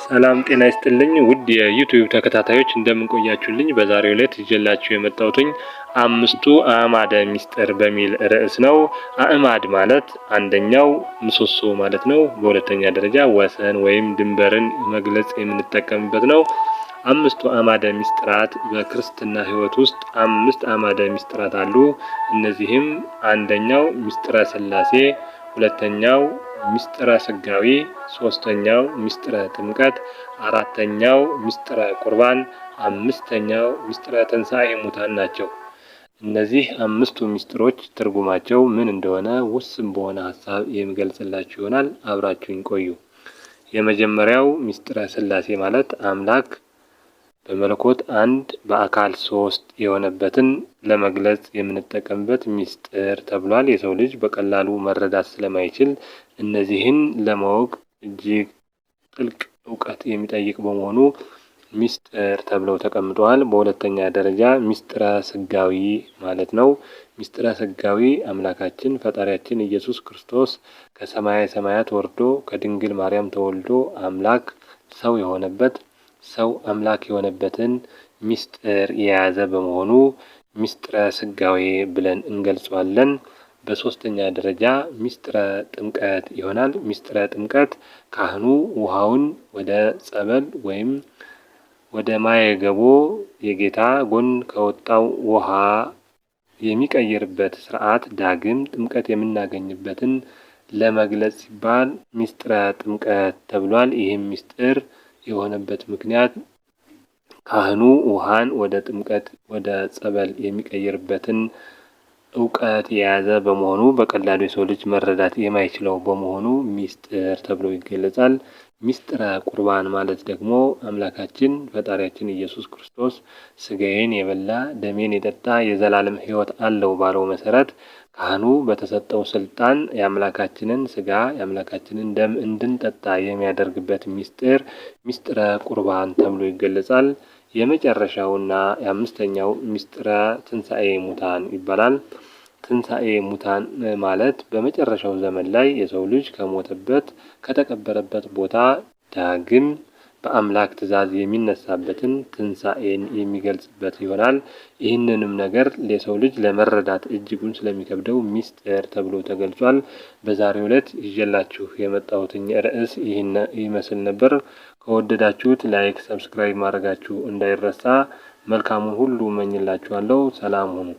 ሰላም ጤና ይስጥልኝ ውድ የዩቲዩብ ተከታታዮች እንደምን ቆያችሁልኝ? በዛሬው ዕለት ይዤላችሁ የመጣሁትኝ አምስቱ አዕማደ ምስጢር በሚል ርዕስ ነው። አዕማድ ማለት አንደኛው ምሰሶ ማለት ነው። በሁለተኛ ደረጃ ወሰን ወይም ድንበርን መግለጽ የምንጠቀምበት ነው። አምስቱ አዕማደ ምስጢራት በክርስትና ሕይወት ውስጥ አምስት አዕማደ ምስጢራት አሉ። እነዚህም አንደኛው ምስጢረ ሥላሴ፣ ሁለተኛው ምስጢረ ሥጋዌ፣ ሶስተኛው ምስጢረ ጥምቀት፣ አራተኛው ምስጢረ ቁርባን፣ አምስተኛው ምስጢረ ትንሣኤ ሙታን ናቸው። እነዚህ አምስቱ ምስጢሮች ትርጉማቸው ምን እንደሆነ ውስን በሆነ ሀሳብ የሚገልጽላችሁ ይሆናል። አብራችሁኝ ቆዩ። የመጀመሪያው ምስጢረ ሥላሴ ማለት አምላክ በመለኮት አንድ በአካል ሶስት የሆነበትን ለመግለጽ የምንጠቀምበት ምስጢር ተብሏል። የሰው ልጅ በቀላሉ መረዳት ስለማይችል እነዚህን ለማወቅ እጅግ ጥልቅ እውቀት የሚጠይቅ በመሆኑ ምስጢር ተብለው ተቀምጠዋል። በሁለተኛ ደረጃ ምስጢረ ሥጋዌ ማለት ነው። ምስጢረ ሥጋዌ አምላካችን ፈጣሪያችን ኢየሱስ ክርስቶስ ከሰማየ ሰማያት ወርዶ ከድንግል ማርያም ተወልዶ አምላክ ሰው የሆነበት ሰው አምላክ የሆነበትን ምስጢር የያዘ በመሆኑ ምስጢረ ሥጋዌ ብለን እንገልጸዋለን። በሶስተኛ ደረጃ ምስጢረ ጥምቀት ይሆናል። ምስጢረ ጥምቀት ካህኑ ውሃውን ወደ ጸበል ወይም ወደ ማየ ገቦ የጌታ ጎን ከወጣው ውሃ የሚቀይርበት ስርዓት ዳግም ጥምቀት የምናገኝበትን ለመግለጽ ሲባል ምስጢረ ጥምቀት ተብሏል። ይህም ምስጢር የሆነበት ምክንያት ካህኑ ውሃን ወደ ጥምቀት ወደ ጸበል የሚቀይርበትን እውቀት የያዘ በመሆኑ በቀላሉ የሰው ልጅ መረዳት የማይችለው በመሆኑ ምስጢር ተብሎ ይገለጻል። ምስጢረ ቁርባን ማለት ደግሞ አምላካችን ፈጣሪያችን ኢየሱስ ክርስቶስ ሥጋዬን የበላ ደሜን የጠጣ የዘላለም ሕይወት አለው ባለው መሰረት ካህኑ በተሰጠው ስልጣን የአምላካችንን ሥጋ የአምላካችንን ደም እንድንጠጣ የሚያደርግበት ምስጢር ምስጢረ ቁርባን ተብሎ ይገለጻል። የመጨረሻውና የአምስተኛው ምስጢረ ትንሣኤ ሙታን ይባላል። ትንሣኤ ሙታን ማለት በመጨረሻው ዘመን ላይ የሰው ልጅ ከሞተበት ከተቀበረበት ቦታ ዳግም በአምላክ ትእዛዝ የሚነሳበትን ትንሣኤን የሚገልጽበት ይሆናል። ይህንንም ነገር ለሰው ልጅ ለመረዳት እጅጉን ስለሚከብደው ምስጢር ተብሎ ተገልጿል። በዛሬው ዕለት ይዤላችሁ የመጣሁትኝ ርዕስ ይህን ይመስል ነበር። ከወደዳችሁት ላይክ፣ ሰብስክራይብ ማድረጋችሁ እንዳይረሳ። መልካሙን ሁሉ እመኝላችኋለሁ። ሰላም ሁኑ።